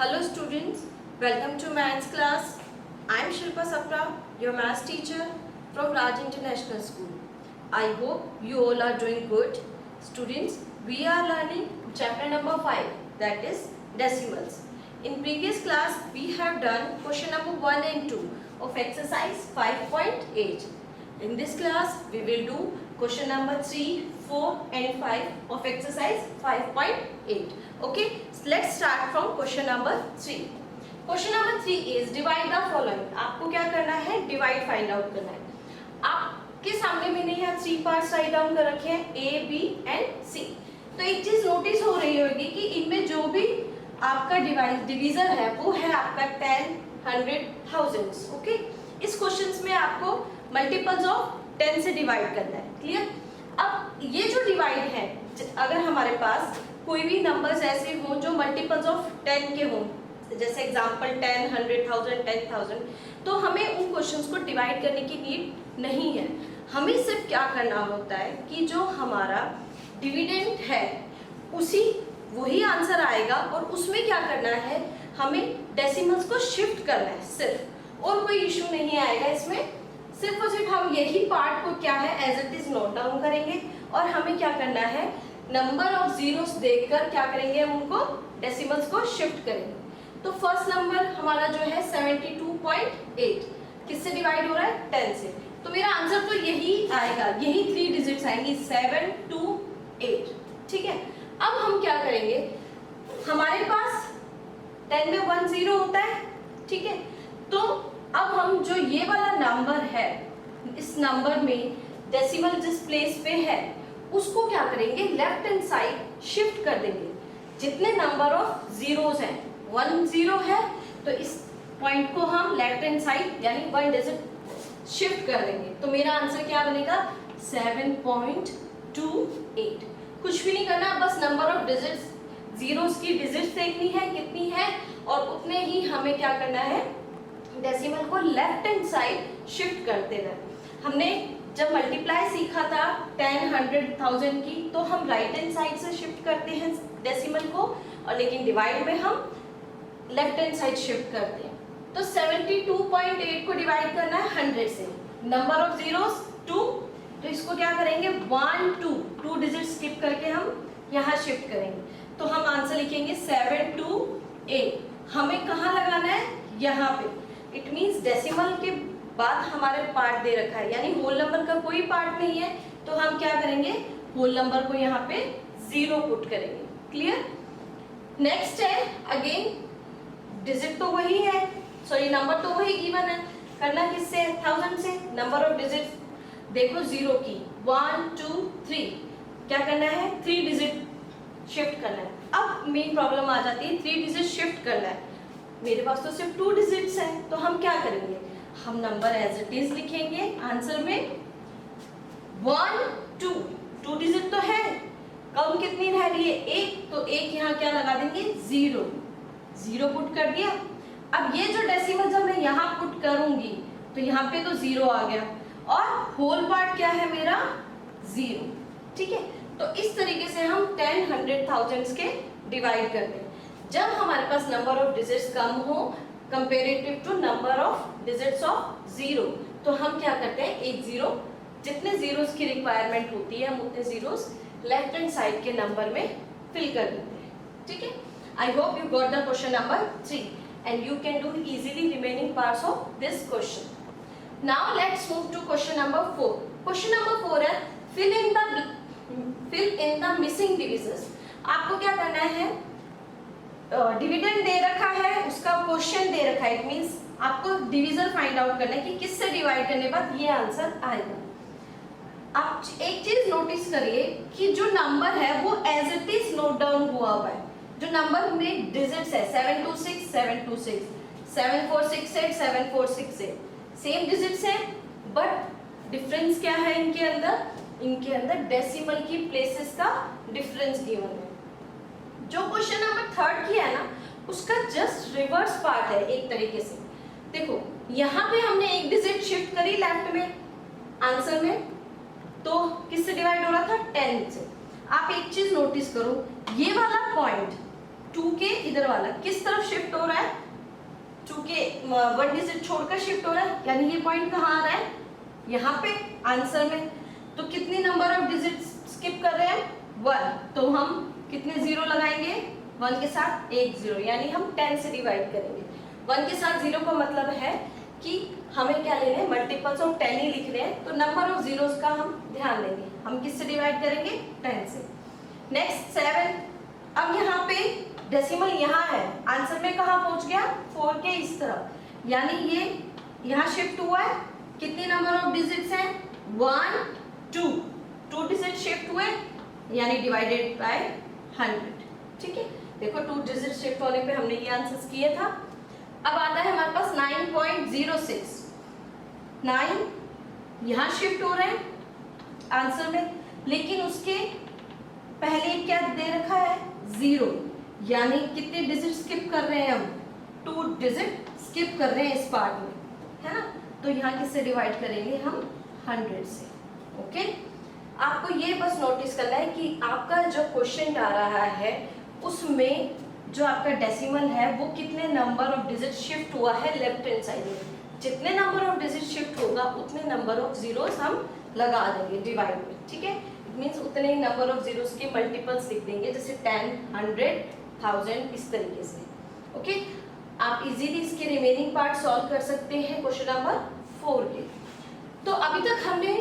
Hello students, welcome to maths class. I am Shilpa Sapra, your maths teacher from Raj International School. I hope you all are doing good. Students, we are learning chapter number 5, that is decimals. In previous class, we have done question number 1 and 2 of exercise 5.8. In this class, we will do question number 3, 4 and 5 of exercise 5.8. Okay, so let's start from question number 3. Question number 3 is divide the following. आपको क्या करना है? Divide find out करना है. आपके सामने मैंने यहाँ 3 parts write down कर रखे हैं A, B and C. तो एक चीज नोटिस हो रही होगी कि इनमें जो भी आपका डिवीजर है वो है आपका 10, 100, thousands. ओके, इस क्वेश्चंस में आपको मल्टीपल्स ऑफ 10 से डिवाइड करना है. क्लियर? अब ये जो डिवाइड है, अगर हमारे पास कोई भी नंबर्स ऐसे हों जो मल्टीपल्स ऑफ 10 के हों, जैसे एग्जांपल 10, 100,000, 10,000, तो हमें उन क्वेश्चंस को डिवाइड करने की नीड नहीं है. हमें सिर्फ क्या करना होता है कि जो हमारा डिविडेंड है उसी वही आंसर आएगा और उसमें क्या करना है, हमें डेसिमल्स को शिफ्ट करना है सिर्फ, और कोई इशू नहीं आएगा इसमें. सिर्फ और सिर्फ हम यही पार्ट को क्या है as it is note down करेंगे और हमें क्या करना है, नंबर ऑफ जीरोस देखकर क्या करेंगे, हम उनको डेसिमल्स को शिफ्ट करेंगे. तो फर्स्ट नंबर हमारा जो है 72.8 किससे डिवाइड हो रहा है, 10 से. तो मेरा आंसर तो यही आएगा, यही 3 डिजिट्स आएंगी 7, 2, 8. ठीक है. अब हम क्या करेंगे, हमारे पास 10 में 1 0 होता है. ठीक है. तो अब हम जो ये वाला नंबर है, इस नंबर में डेसिमल जिस प्लेस पे है उसको क्या करेंगे, लेफ्ट हैंड साइड शिफ्ट कर देंगे. जितने नंबर ऑफ जीरोस हैं, 1 0 है तो इस पॉइंट को हम लेफ्ट हैंड साइड यानी 1 डिजिट शिफ्ट कर देंगे. तो मेरा आंसर क्या बनेगा, 7.28. कुछ भी नहीं करना, बस नंबर ऑफ डिजिट्स, जीरोस की डिजिट्स देखनी है कितनी है और उतने ही हमें क्या करना है, डेसिमल को लेफ्ट हैंड साइड शिफ्ट कर देना. हमने जब मल्टीप्लाई सीखा था 10, 100, 1000 की, तो हम राइट हैंड साइड से शिफ्ट करते हैं डेसिमल को, और लेकिन डिवाइड में हम लेफ्ट हैंड साइड शिफ्ट करते हैं. तो 72.8 को डिवाइड करना है 100 से. नंबर ऑफ जीरोस 2, तो इसको क्या करेंगे, 1, 2 डिजिट स्किप करके हम यहाँ शिफ्ट करेंगे. तो हम आंसर लिखेंगे 728. हमें कहाँ लगाना है, यहाँ पे. इट मीन्स डेसिमल के बाद हमारे पार्ट दे रखा है, यानी होल नंबर का कोई पार्ट नहीं है, तो हम क्या करेंगे, होल नंबर को यहाँ पे 0 पुट करेंगे. क्लियर? नेक्स्ट है, अगेन डिजिट तो वही है, सॉरी नंबर तो वही गिवन है, करना किससे, 1000 से. नंबर ऑफ डिजिट देखो 0 की 1, 2, 3, क्या करना है, 3 डिजिट शिफ्ट करना है. अब मेन प्रॉब्लम आ जाती है, 3 डिजिट शिफ्ट करना है. मेरे पास तो सिर्फ 2 डिजिट्स हैं, तो हम क्या करेंगे, हम नंबर एज इट इज लिखेंगे. आंसर में 1, 2 डिजिट तो है, कम कितनी रह रही है, 1, तो 1 यहाँ क्या लगा देंगे, 0 पुट कर दिया. अब ये जो डेसिमल जब मैं यहाँ पुट करूंगी तो यहाँ पे तो 0 आ गया और होल पार्ट क्या है मेरा, 0. ठीक है. तो इस तरीके से हम 10, 100, thousands के डिवाइड करते हैं. जब हमारे पास नंबर ऑफ डिजिट्स कम हो comparative to number of digits of 0, तो हम क्या करते हैं, एक 0, जितने जीरोस की रिक्वायरमेंट होती है हम उतने जीरोस लेफ्ट हैंड साइड के नंबर में फिल कर देते हैं. ठीक है. I hope you got the question number 3 and you can do easily remaining parts of this question. Now let's move to question number 4. Question number 4 है fill in the missing divisors. आपको क्या करना है, डिविडेंड दे रखा है, उसका question दे रखा है, इट मींस आपको डिविजर फाइंड आउट करना है कि किससे डिवाइड करने के बाद ये आंसर आएगा. आप एक चीज नोटिस करिए कि जो नंबर है वो as it is note down हुआ हुआ है. जो नंबर में डिजिट्स है 726, 726, 7468, 7468, सेम डिजिट्स हैं, बट डिफरेंस क्या है इनके अंदर डेसिमल की प्लेसेस का डिफरेंस गिवन है. जो क्वेश्चन नंबर 3 किया है ना, उसका जस्ट रिवर्स पार्ट है एक तरीके से. देखो यहाँ पे हमने एक डिजिट शिफ्ट करी लेफ्ट में आंसर में, तो किससे डिवाइड हो रहा था, 10 से. आप एक चीज नोटिस करो, ये वाला पॉइंट 2 के इधर वाला किस तरफ शिफ्ट हो रहा है, 2 के 1 डिजिट छोड़कर शिफ्ट हो रहा है, यानी ये पॉइंट कहाँ आ रहा है, यहाँ पे आंसर में। तो कितने नंबर ऑफ डिजिट स्किप कर रहे हैं, 1, तो हम कितने जीरो लगाएंगे, 1 के साथ एक जीरो, यानी हम 10 से डिवाइड करेंगे। 1 के साथ जीरो का मतलब है कि हमें क्या लेना है, मल्टीपल्स ऑफ 10 ही लिख रहे हैं, तो नंबर ऑफ जीरोस का हम ध्यान देंगे। हम किससे डिवाइड करेंगे, 10 से। नेक्स्ट 7, अब यहाँ पे डेसिमल यहाँ है, आंसर में कहाँ पहुंच गया, 4 के इस तरफ, यानी ये यहाँ शिफ्ट हुआ है। कितने नंबर ऑफ डिजिट्स हैं, 1 2 डिजिट शिफ्ट हुए, यानी डिवाइडेड बाय 100। ठीक है, देखो 2 डिजिट शिफ्ट होने पे हमने ये आंसर्स किया था। अब आता है हमारे पास 9.06, 9 यहाँ शिफ्ट हो रहे हैं आंसर में, लेकिन उसके पहले क्या दे रखा है, 0, यानी कितने डिजिट स्किप कर रहे हैं हम, 2 डिजिट स्किप कर रहे हैं इस पार्ट में, है ना। तो यहाँ किससे डिवाइड करेंगे हम, 100 से। ओके, आपको ये बस नोटिस करना है कि आपका जो क्वेश्चन आ रहा है उसमें जो आपका डेसिमल है वो कितने नंबर ऑफ डिजिट शिफ्ट हुआ है लेफ्ट हैंड साइड में। जितने नंबर ऑफ डिजिट शिफ्ट होगा उतने नंबर ऑफ जीरोस हम लगा देंगे डिवाइड में। ठीक है, इट मींस उतने ही नंबर ऑफ जीरोस के मल्टीपल्स लिख देंगे, जैसे 10, 100, 1000 इस तरीके से। ओके, आप इजीली इसके रिमेनिंग पार्ट सॉल्व कर सकते हैं क्वेश्चन नंबर 4 के। तो अभी तक हमने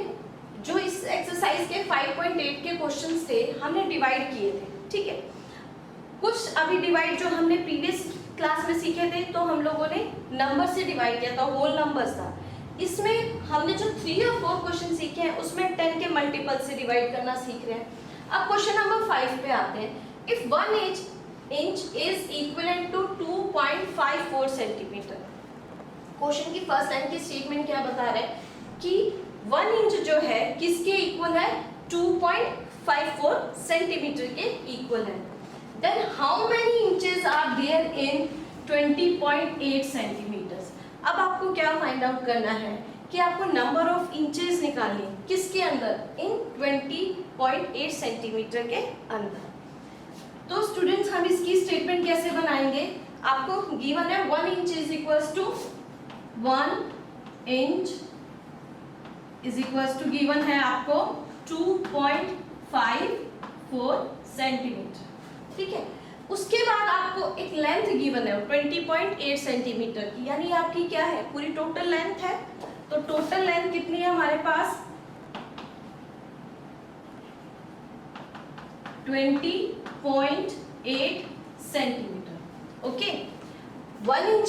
जो इस एक्सरसाइज के 5.8 के क्वेश्चंस थे हमने डिवाइड किए थे। ठीक है, कुछ अभी डिवाइड जो हमने प्रीवियस क्लास में सीखे थे तो हम लोगों ने नंबर से डिवाइड किया था, होल नंबर्स था। इसमें हमने जो 3 और 4 क्वेश्चन सीखे हैं उसमें 10 के मल्टीपल से डिवाइड करना सीख रहे हैं। अब क्वेश्चन नंबर 5 पे आते हैं। If 1 inch is equivalent to 2.54 centimetre. Question की फर्स्ट लाइन की स्टेटमेंट क्या बता रहा है कि 1 इंच जो है किसके इक्वल है, 2.54 सेंटीमीटर के इक्वल है। Then how many inches are there in 20.8 centimeters? अब आपको क्या फाइंड आउट करना है कि आपको नंबर ऑफ इंचेस निकालनी है, किसके अंदर, इन 20.8 सेंटीमीटर के अंदर। तो स्टूडेंट्स हम इसकी स्टेटमेंट कैसे बनाएंगे, आपको गिवन है 1 inch is equals to 1 inch is equals to given है आपको 2.54 सेंटीमीटर। ठीक है, उसके बाद आपको एक लेंथ गिवन है 20.8 सेंटीमीटर की, यानी आपकी क्या है, पूरी टोटल लेंथ है। तो टोटल लेंथ कितनी है हमारे पास, 20.8 centimetre. Okay, 1 inch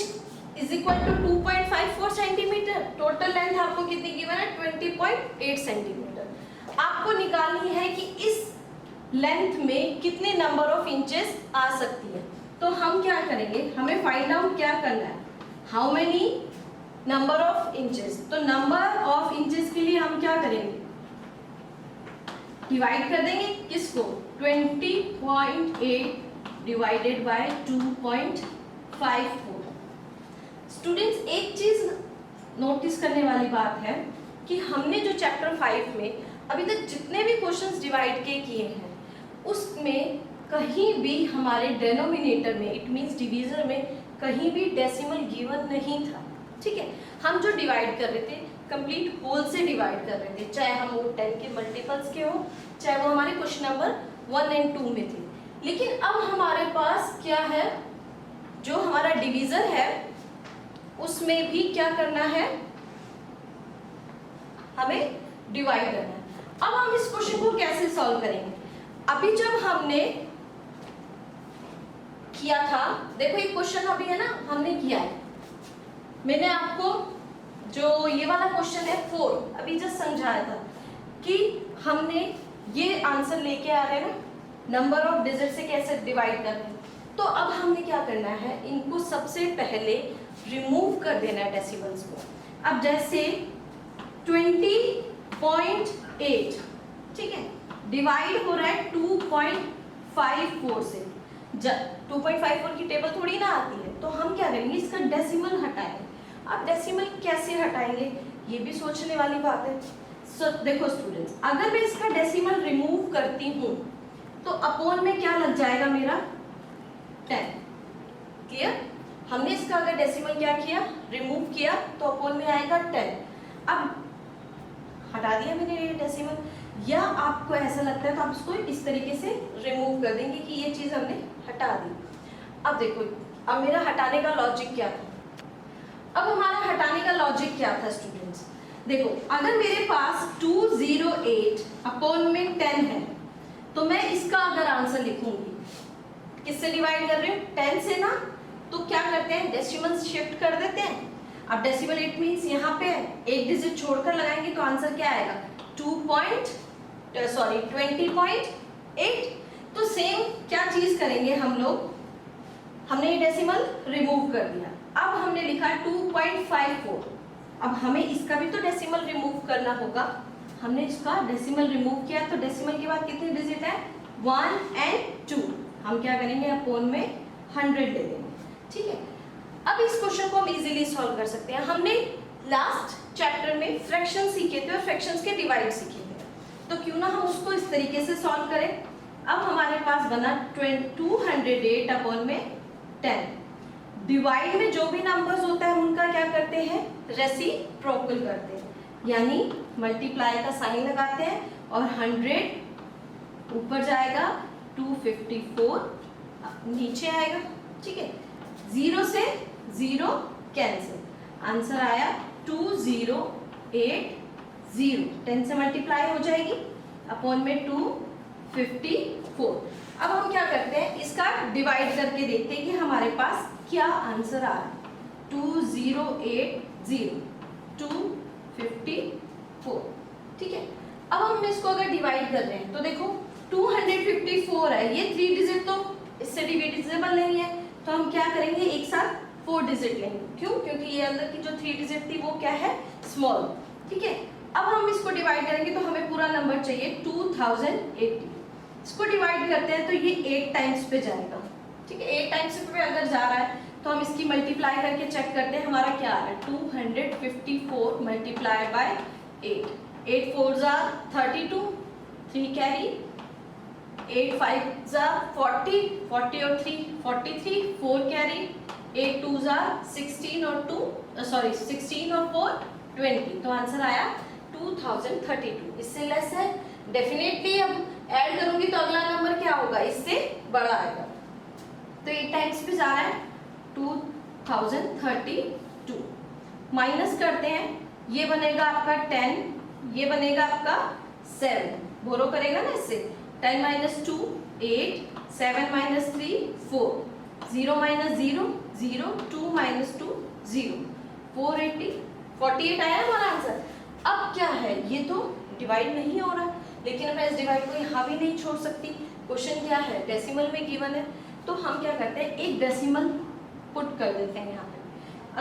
is equal to 2.54 centimetre, total length आपको कितनी गिवन है, 20.8 सेंटीमीटर। आपको निकालनी है कि इस लेंथ में कितने नंबर ऑफ इंचेस आ सकती है। तो हम क्या करेंगे, हमें फाइंड आउट क्या करना है, how many number of inches. तो नंबर ऑफ इंचेस के लिए हम क्या करेंगे, डिवाइड कर देंगे किसको, 20.8 डिवाइडेड बाय 2.54। स्टूडेंट्स एक चीज नोटिस करने वाली बात है कि हमने जो चैप्टर 5 में अभी तक जितने भी क्वेश्चंस डिवाइड के किए हैं उसमें कहीं भी हमारे डेनोमिनेटर में, इट मींस डिवीजर में, कहीं भी डेसिमल गिवन नहीं था। ठीक है, हम जो डिवाइड कर रहे थे कंप्लीट होल से डिवाइड कर रहे थे, चाहे हम वो 10 के मल्टीपल्स के हो, चाहे वो हमारे क्वेश्चन नंबर 1 और 2 में थे। लेकिन अब हमारे पास क्या है, जो हमारा डिवीजर है उसमें भी क्या करना है, हमें डिवाइड करना है। अब हम इस क्वेश्चन को कैसे सॉल्व करेंगे, अभी जब हमने किया था, देखो ये क्वेश्चन अभी है ना हमने किया है, मैंने आपको जो ये वाला क्वेश्चन है 4 अभी जस्ट समझाया था कि हमने ये आंसर लेके आ रहे हैं ना, नंबर ऑफ डिजिट से कैसे डिवाइड कर रहे हैं। तो अब हमने क्या करना है, इनको सबसे पहले रिमूव कर देना है डेसिमल्स को। अब जैसे 20.8 ठीक है डिवाइड हो रहा है 2.54 से, 2.54 की टेबल थोड़ी ना आती है, तो हम क्या करेंगे, इसका डेसिमल हटाएंगे। अब डेसिमल कैसे हटाएंगे ये भी सोचने वाली बात है। देखो स्टूडेंट्स, अगर मैं इसका डेसिमल रिमूव करती हूँ तो अपॉन में क्या लग जाएगा मेरा 10। क्लियर? हमने इसका अगर डेसिमल क्या किया, रिमूव किया, तो अपोन में आएगा 10। अब हटा दिया मैंने ये डेसिमल, या आपको ऐसा लगता है तो आप इसको इस तरीके से रिमूव कर देंगे कि ये चीज़ हमने हटा दी। अब देखो, अब मेरा हटाने का लॉजिक क्या था? अब हमारा हटाने का लॉजिक क्या था स्टूडेंट्स? देखो, अगर मेरे पास 208 अपोन में 10 है, तो मैं इसका अगर आंसर लिखूंगी, किससे डिवाइड कर रही हूँ? 10 से ना। तो क्या करते हैं, डेसिमल शिफ्ट कर देते हैं। अब डेसिमल इट मीन्स यहाँ पे एक डिजिट छोड़कर लगाएंगे तो आंसर क्या आएगा? 20.8। तो सेम क्या चीज करेंगे हम लोग, हमने ये डेसिमल रिमूव कर दिया, अब हमने लिखा 2.54। अब हमें इसका भी तो डेसिमल रिमूव करना होगा। हमने इसका डेसिमल रिमूव किया, तो डेसिमल के बाद कितने डिजिट है? 1 और 2। हम क्या करेंगे, अपोन में 100 दे देंगे। ठीक है, अब इस क्वेश्चन को हम इजीली सॉल्व कर सकते हैं। हमने लास्ट चैप्टर में फ्रैक्शन सीखे थे और फ्रैक्शंस के डिवाइड सीखे थे, तो क्यों ना हम उसको इस तरीके से सॉल्व करें। अब हमारे पास बना 208 अपोन में 10। डिवाइड में जो भी नंबर्स होता है उनका क्या करते हैं, रेसिप्रोकल करते हैं, यानी मल्टीप्लाई का साइन लगाते हैं और 100 ऊपर जाएगा, 254 नीचे आएगा। ठीक है, 0 से 0 कैंसिल, आंसर आया 2080। 10 से मल्टीप्लाई हो जाएगी, अपॉन में 254। अब हम क्या करते हैं, इसका डिवाइड करके देखते हैं कि हमारे पास क्या आंसर आ रहा है। 2080 254। ठीक है, अब हम इसको अगर डिवाइड कर रहे हैं तो देखो 254 है, ये 3 डिजिट तो इससे डिविजिबल नहीं है, तो हम क्या करेंगे, एक साथ 4 डिजिट लेंगे। क्यों? क्योंकि ये अंदर की जो 3 डिजिट थी वो क्या है, स्मॉल। ठीक है, अब हम इसको डिवाइड करेंगे तो हमें पूरा नंबर चाहिए 2080। इसको डिवाइड करते हैं तो ये 8 टाइम्स पे जाएगा। ठीक है, 8 टाइम्स पे अगर जा रहा है तो हम इसकी मल्टीप्लाई करके चेक करते हैं हमारा क्या आ रहा है। 254 मल्टीप्लाई बाय 8, 8 4 32, 3 कैरी, 8 5 40, 40 और 3 43, 4 कैरी, 8 2 16 और 16 और 4 20। तो आंसर आया 2032। इससे लेस है, डेफिनेटली अब ऐड करूंगी तो अगला नंबर क्या होगा, इससे बड़ा आएगा। तो 8 टाइम्स पे जा रहा है 2032। माइनस करते हैं, ये बनेगा आपका 10, ये बनेगा आपका 7, बोरो करेगा ना इससे। 10 minus 2 8, 7 minus 3 4, 0 minus 0 0, 2 minus 2 0, 480 48 आया हमारा आंसर। अब क्या है, ये तो डिवाइड नहीं हो रहा, लेकिन मैं इस डिवाइड को यहाँ भी नहीं छोड़ सकती। क्वेश्चन क्या है, डेसिमल में गिवन है, तो हम क्या करते हैं, एक डेसिमल पुट कर देते हैं यहाँ पे।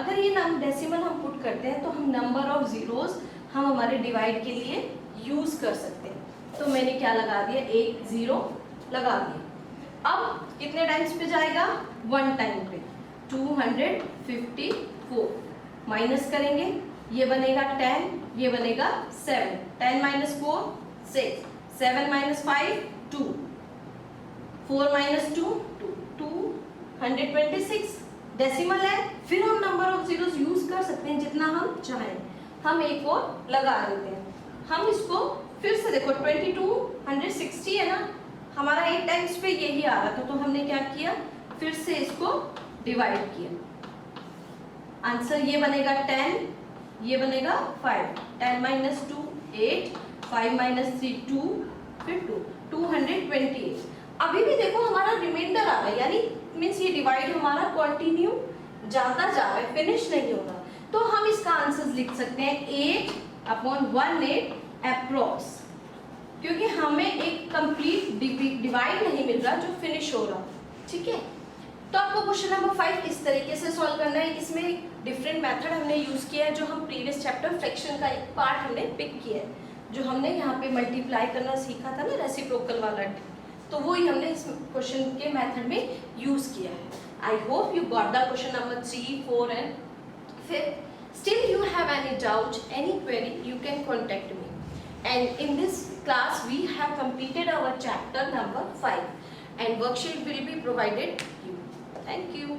अगर ये डेसिमल हम पुट करते हैं तो हम नंबर ऑफ जीरोस हम हमारे डिवाइड के लिए यूज कर सकते हैं। तो मैंने क्या लगा दिया, एक 0 लगा दिया। अब कितने टाइम्स पे जाएगा, 1 टाइम पे। 254 माइनस करेंगे, ये बनेगा 10, ये बनेगा 7, 10 minus 4 6, 7 minus 5 2, 4 minus 2 226। डेसिमल है, फिर हम नंबर ऑफ जीरोस यूज कर सकते हैं जितना हम चाहें। हम एक और लगा देते हैं, हम इसको फिर से देखो 2260 है ना, हमारा 8 टाइम्स पे यही आ रहा था, तो हमने क्या किया, फिर से इसको डिवाइड किया। आंसर ये बनेगा 10, ये बनेगा 5, 10 minus 2 8, 5 minus 3 2, फिर 228। अभी भी देखो हमारा रिमाइंडर आ रहा है, यानी मीन्स ये डिवाइड हमारा कंटिन्यू जाता जा रहा है, फिनिश नहीं हो रहा। तो हम इसका आंसर लिख सकते हैं 8/18 अप्रॉक्स, क्योंकि हमें एक कंप्लीट डिवाइड नहीं मिल रहा जो फिनिश हो रहा। ठीक है, तो आपको क्वेश्चन नंबर 5 इस तरीके से सॉल्व करना है। इसमें डिफरेंट मेथड हमने यूज किया है, जो हम प्रीवियस चैप्टर फ्रैक्शन का एक पार्ट हमने पिक किया है, जो हमने यहाँ पे मल्टीप्लाई करना सीखा था ना, रेसिप्रोकल वाला, तो वही हमने इस क्वेश्चन के मेथड में यूज किया है। I hope you got the question number 3, 4 and 5. Still you have any doubt, any query, you can contact me. And in this class we have completed our chapter number 5 and worksheet will be provided to you. Thank you.